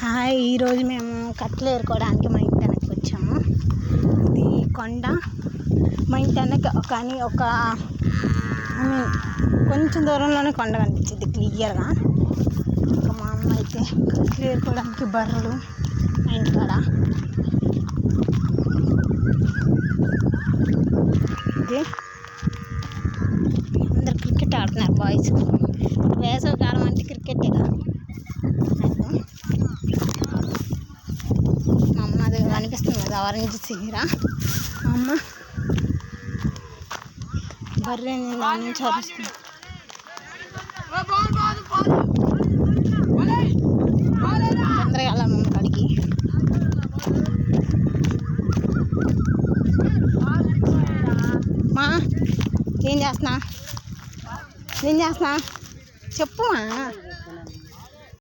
Hi, ఈరోజు మేము కట్టెలు ఏరుకోవడానికి మా ఇంటి వెనక్కి వచ్చాము. ఇది కొండ మా ఇంటి వెనక కానీ కొంచెం దూరంలోనే కొండ కనిపించింది క్లియర్గా. ఇంకా మా అమ్మ అయితే కట్టెలు ఏరుకోవడానికి బర్రెలు మా ఇంటికాడ. ఇది అందరు క్రికెట్ ఆడుతున్నారు బాయ్స్. వేసవి కాలం అంటే క్రికెటే కదా. మా అమ్మ అది కనిపిస్తుంది కదా, ఆరెంజ్ చీర. మా అమ్మ బర్రె నుంచి అరుస్తుంది. తొందరగా వెళ్ళాము అమ్మ కాడికి. మా ఏం చేస్తున్నా చెప్పు మా.